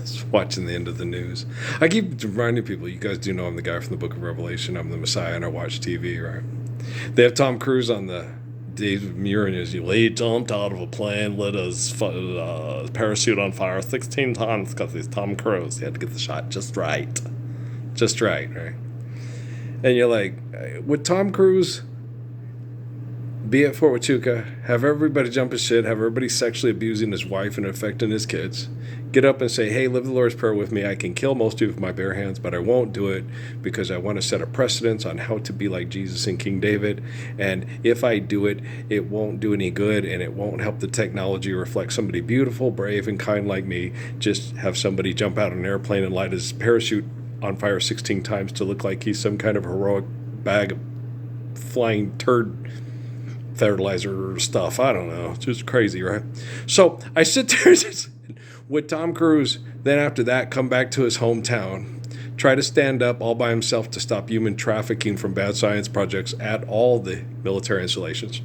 Just watching the end of the news. I keep reminding people, you guys do know I'm the guy from the Book of Revelation. I'm the Messiah, and I watch TV, right? They have Tom Cruise on the David Muir as you lay jumped out of a plane, lit his parachute on fire 16 times because he's Tom Cruise. He had to get the shot just right. Just right, right? And you're like, with Tom Cruise, be at Fort Huachuca, have everybody jump his shit, have everybody sexually abusing his wife and affecting his kids, get up and say, hey, live the Lord's Prayer with me. I can kill most of you with my bare hands, but I won't do it because I want to set a precedence on how to be like Jesus and King David. And if I do it, it won't do any good, and it won't help the technology reflect somebody beautiful, brave, and kind like me. Just have somebody jump out of an airplane and light his parachute on fire 16 times to look like he's some kind of heroic bag of flying turd fertilizer stuff. I don't know. It's just crazy, right? So I sit there with Tom Cruise, then after that, come back to his hometown, try to stand up all by himself to stop human trafficking from bad science projects at all the military installations,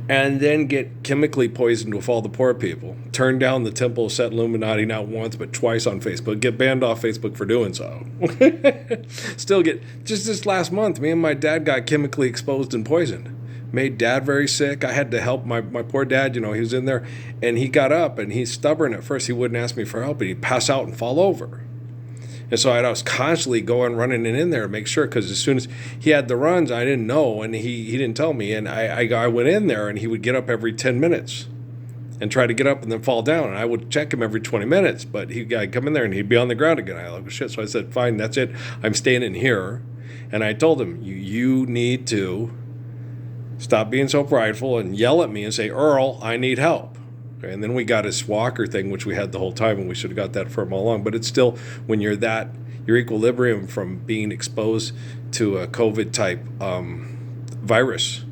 and then get chemically poisoned with all the poor people, turn down the Temple of Set Illuminati not once but twice on Facebook, get banned off Facebook for doing so. Still get, just this last month, me and my dad got chemically exposed and poisoned. Made dad very sick. I had to help my poor dad. He was in there, and he got up, and he's stubborn at first. He wouldn't ask me for help, and he'd pass out and fall over. And so I was constantly going, running in there to make sure, because as soon as he had the runs, I didn't know, and he didn't tell me. And I went in there, and he would get up every 10 minutes and try to get up and then fall down. And I would check him every 20 minutes, but I'd come in there, and he'd be on the ground again. I like, oh, shit. So I said, fine, that's it. I'm staying in here. And I told him, you need to stop being so prideful and yell at me and say, Earl, I need help. Okay, and then we got his walker thing, which we had the whole time, and we should have got that for him all along. But it's still, when you're your equilibrium from being exposed to a COVID type virus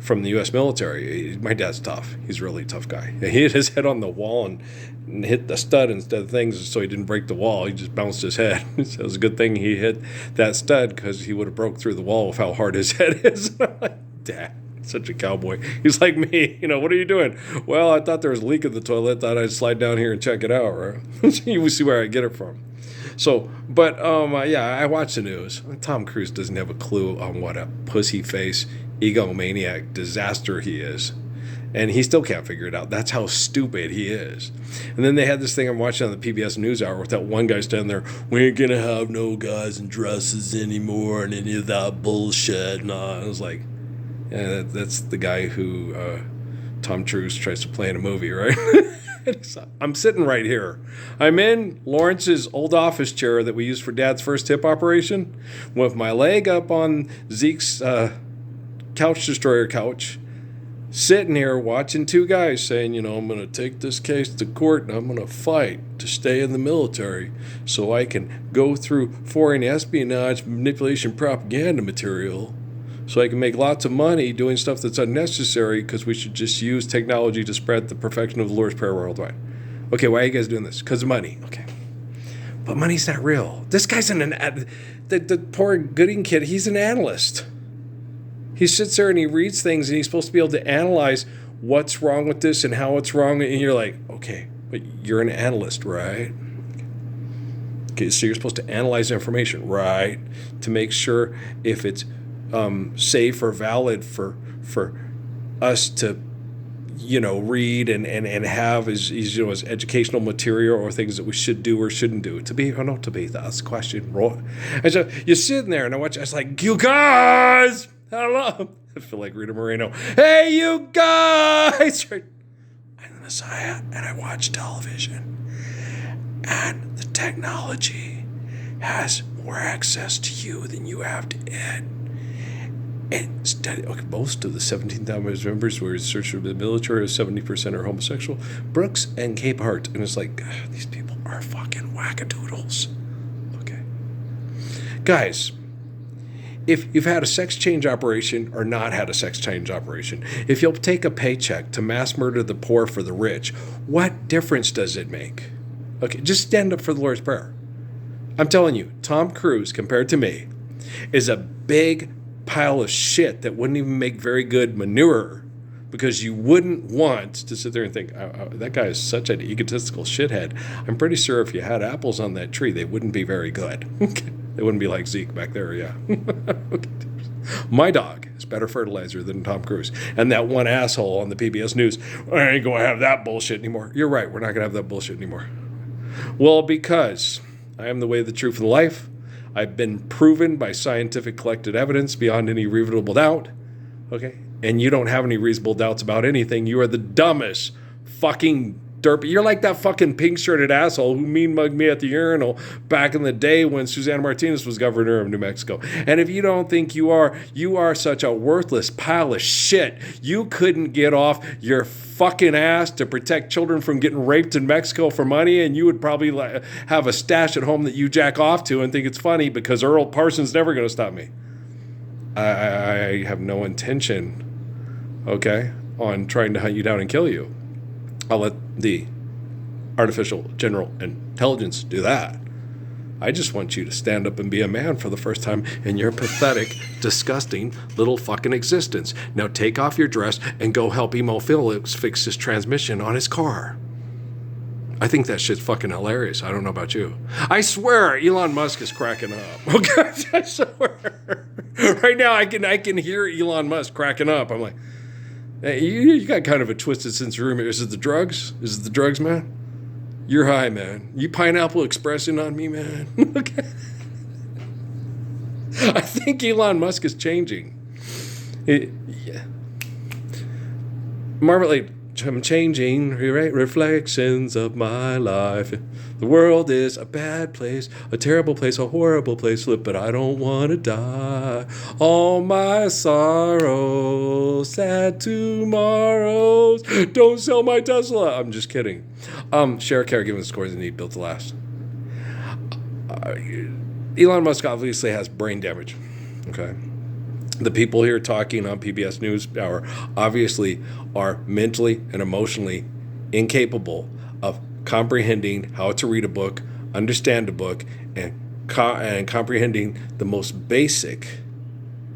from the U.S. military. My dad's tough. He's a really tough guy. He hit his head on the wall and hit the stud instead of things, so he didn't break the wall. He just bounced his head. So it was a good thing he hit that stud, because he would have broke through the wall with how hard his head is. I'm like, Dad, such a cowboy. He's like me. What are you doing? Well, I thought there was a leak in the toilet. Thought I'd slide down here and check it out. Right? You see where I get it from. So, but yeah, I watch the news. Tom Cruise doesn't have a clue on what a pussy face, egomaniac disaster he is. And he still can't figure it out. That's how stupid he is. And then they had this thing I'm watching on the PBS NewsHour with that one guy standing there, we ain't going to have no guys in dresses anymore and any of that bullshit. And I was like, yeah, that's the guy who Tom Cruise tries to play in a movie, right? I'm sitting right here. I'm in Lawrence's old office chair that we used for Dad's first hip operation, with my leg up on Zeke's couch destroyer couch, sitting here watching two guys saying, I'm going to take this case to court and I'm going to fight to stay in the military so I can go through foreign espionage, manipulation, propaganda material, so I can make lots of money doing stuff that's unnecessary, because we should just use technology to spread the perfection of the Lord's Prayer worldwide. Okay, why are you guys doing this? Because of money. Okay. But money's not real. This guy's the poor Gooding kid, he's an analyst. He sits there and he reads things, and he's supposed to be able to analyze what's wrong with this and how it's wrong. And you're like, okay, but you're an analyst, right? Okay, so you're supposed to analyze information, right? To make sure if it's safe or valid for us to read and have as educational material, or things that we should do or shouldn't do. To be or not to be, that's the question. And so you're sitting there and I watch, I was like, you guys, hello. I feel like Rita Moreno. Hey, you guys. I'm the Messiah, and I watch television, and the technology has more access to you than you have to it. And most of the 17,000 members were searched for the military, 70% are homosexual. Brooks and Cape Hart. And it's like, these people are fucking wackadoodles. Okay. Guys, if you've had a sex change operation or not had a sex change operation, if you'll take a paycheck to mass murder the poor for the rich, what difference does it make? Okay, just stand up for the Lord's Prayer. I'm telling you, Tom Cruise, compared to me, is a big pile of shit that wouldn't even make very good manure because you wouldn't want to sit there and think, that guy is such an egotistical shithead. I'm pretty sure if you had apples on that tree, they wouldn't be very good. They wouldn't be like Zeke back there, yeah. My dog is better fertilizer than Tom Cruise. And that one asshole on the PBS News, I ain't going to have that bullshit anymore. You're right, we're not going to have that bullshit anymore. Well, because I am the way, the truth, and the life. I've been proven by scientific collected evidence beyond any reasonable doubt. Okay? And you don't have any reasonable doubts about anything. You are the dumbest fucking derpy. You're like that fucking pink-shirted asshole who mean-mugged me at the urinal back in the day when Susana Martinez was governor of New Mexico. And if you don't think you are such a worthless pile of shit. You couldn't get off your fucking ass to protect children from getting raped in Mexico for money, and you would probably have a stash at home that you jack off to and think it's funny because Earl Parsons never going to stop me. I have no intention, okay, on trying to hunt you down and kill you. I'll let the artificial general intelligence do that. I just want you to stand up and be a man for the first time in your pathetic, disgusting little fucking existence. Now take off your dress and go help Emo Felix fix his transmission on his car. I think that shit's fucking hilarious. I don't know about you. I swear Elon Musk is cracking up. Okay, I swear. Right now I can hear Elon Musk cracking up. I'm like, hey, you got kind of a twisted sense of humor. Is it the drugs? Is it the drugs, man? You're high, man. You Pineapple Expressing on me, man. Okay. I think Elon Musk is changing. Yeah. Marmalade, I'm changing, right? Reflections of my life. The world is a bad place, a terrible place, a horrible place, but I don't want to die. All my sorrows, sad tomorrows. Don't sell my Tesla. I'm just kidding. Share caregiving scores and need built to last. Elon Musk obviously has brain damage. Okay. The people here talking on PBS NewsHour obviously are mentally and emotionally incapable of comprehending how to read a book, understand a book, and comprehending the most basic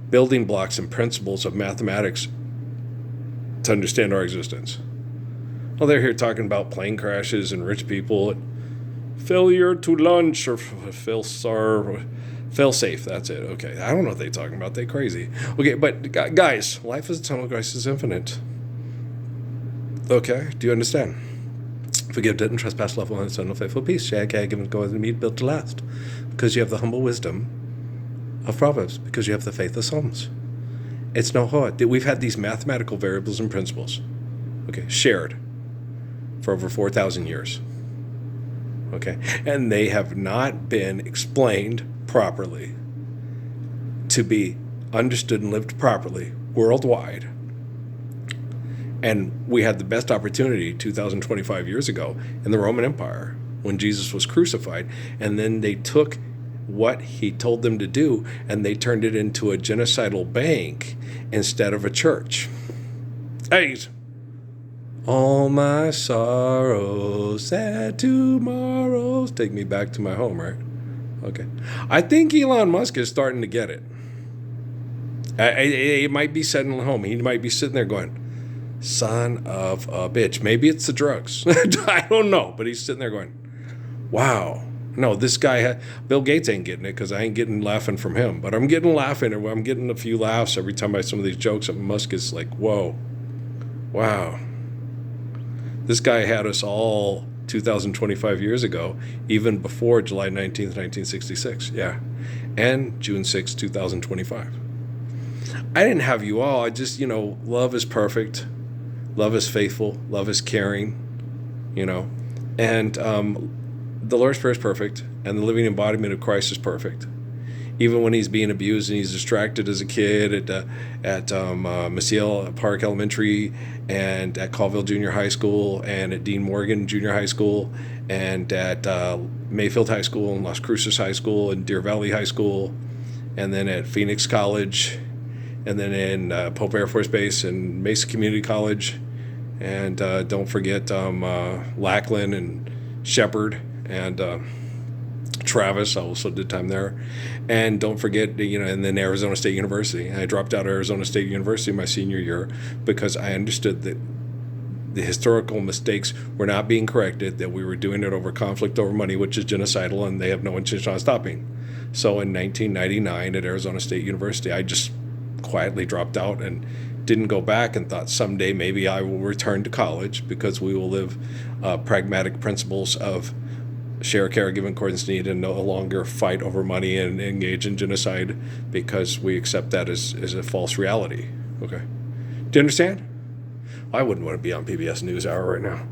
building blocks and principles of mathematics to understand our existence. Well, they're here talking about plane crashes and rich people, and failure to launch or fail safe. That's it. Okay, I don't know what they're talking about. They're crazy. Okay, but guys, life is eternal, grace is infinite. Okay, do you understand? Forgive, didn't trespass, love one, son, no faithful peace. Share, care, give, and go as meet, built to last. Because you have the humble wisdom of Proverbs. Because you have the faith of Psalms. It's no hard. We've had these mathematical variables and principles, okay, shared for over 4,000 years. Okay, and they have not been explained properly to be understood and lived properly worldwide. And we had the best opportunity 2,025 years ago in the Roman Empire when Jesus was crucified. And then they took what he told them to do and they turned it into a genocidal bank instead of a church. Hey, all my sorrows, sad tomorrows. Take me back to my home, right? Okay. I think Elon Musk is starting to get it. It might be sitting at home. He might be sitting there going, son of a bitch. Maybe it's the drugs. I don't know. But he's sitting there going, wow. No, this guy, Bill Gates ain't getting it because I ain't getting laughing from him. But I'm getting laughing. I'm getting a few laughs every time I some of these jokes. And Musk is like, whoa. Wow. This guy had us all 2,025 years ago, even before July 19th, 1966. Yeah. And June 6th, 2025. I didn't have you all. I just, love is perfect. Love is faithful. Love is caring, And the Lord's Prayer is perfect. And the living embodiment of Christ is perfect. Even when he's being abused and he's distracted as a kid at Maciel Park Elementary and at Colville Junior High School and at Dean Morgan Junior High School and at Mayfield High School and Las Cruces High School and Deer Valley High School and then at Phoenix College and then in Pope Air Force Base and Mesa Community College and don't forget Lackland and Shepherd and Travis, I also did time there. And don't forget, and then Arizona State University. I dropped out of Arizona State University my senior year because I understood that the historical mistakes were not being corrected, that we were doing it over conflict over money, which is genocidal, and they have no intention on stopping. So in 1999 at Arizona State University, I just quietly dropped out and didn't go back, and thought someday maybe I will return to college because we will live pragmatic principles of share, care, give, accordance to need, and no longer fight over money and engage in genocide because we accept that as a false reality. Okay. Do you understand? I wouldn't want to be on PBS NewsHour right now.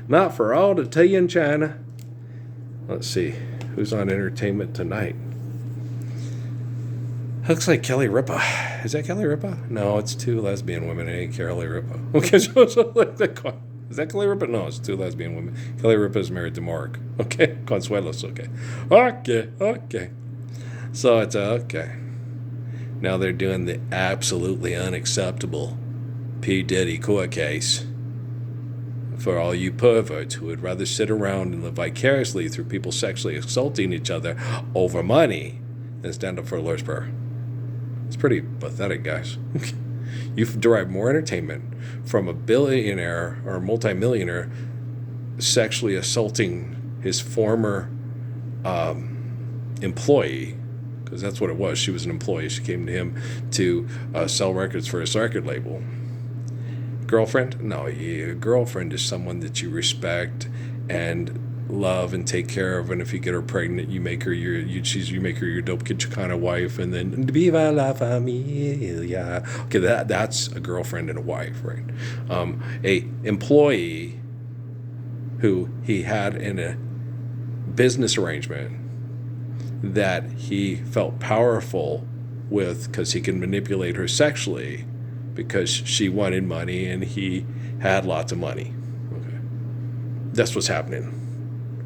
Not for all to tell you in China. Let's see. Who's on entertainment tonight? Looks like Kelly Ripa. Is that Kelly Ripa? No, it's two lesbian women. It ain't Kelly Ripa. Okay, is that Kelly Ripa? No, it's two lesbian women. Kelly Ripa is married to Mark. Okay, Consuelos. Okay. Okay. So it's okay. Now they're doing the absolutely unacceptable P. Diddy court case for all you perverts who would rather sit around and live vicariously through people sexually assaulting each other over money than stand up for a Lord's Prayer. It's pretty pathetic, guys. You derive more entertainment from a billionaire or a multimillionaire sexually assaulting his former employee, because that's what it was. She was an employee. She came to him to sell records for his record label. Girlfriend? No, a girlfriend is someone that you respect and love and take care of, and if you get her pregnant, you make her your dope kid Chicana wife, and then viva la familia. Okay, that's a girlfriend and a wife, right? A employee who he had in a business arrangement that he felt powerful with because he can manipulate her sexually because she wanted money and he had lots of money. Okay, that's what's happening.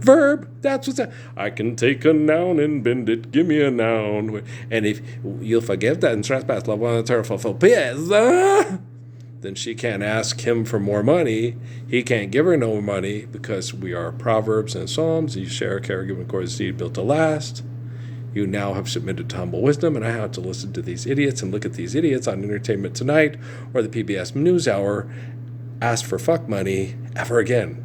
Verb, that's what's that. I can take a noun and bend it, give me a noun. And if you'll forgive that and trespass, love one another, fulfill peace, then she can't ask him for more money. He can't give her no money because we are Proverbs and Psalms. You share, care, give, according to need, built to last. You now have submitted to humble wisdom, and I have to listen to these idiots and look at these idiots on Entertainment Tonight or the PBS NewsHour ask for fuck money ever again.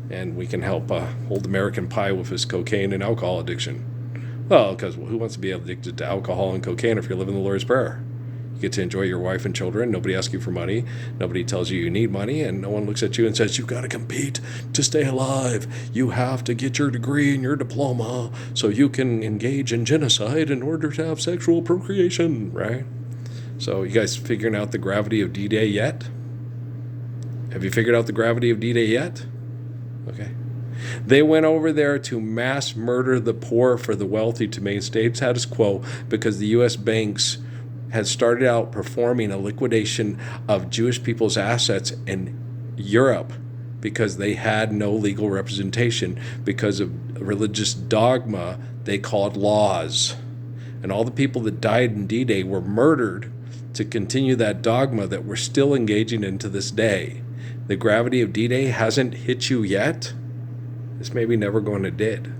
And we can help old American Pie with his cocaine and alcohol addiction. Well, because who wants to be addicted to alcohol and cocaine if you're living the Lord's Prayer? You get to enjoy your wife and children. Nobody asks you for money. Nobody tells you need money. And no one looks at you and says, you've got to compete to stay alive. You have to get your degree and your diploma so you can engage in genocide in order to have sexual procreation, right? So you guys figuring out the gravity of D-Day yet? Have you figured out the gravity of D-Day yet? Okay. They went over there to mass murder the poor for the wealthy to maintain status quo because the U.S. banks had started out performing a liquidation of Jewish people's assets in Europe because they had no legal representation because of religious dogma they called laws. And all the people that died in D-Day were murdered to continue that dogma that we're still engaging in to this day. The gravity of D-Day hasn't hit you yet. It's maybe never going to did.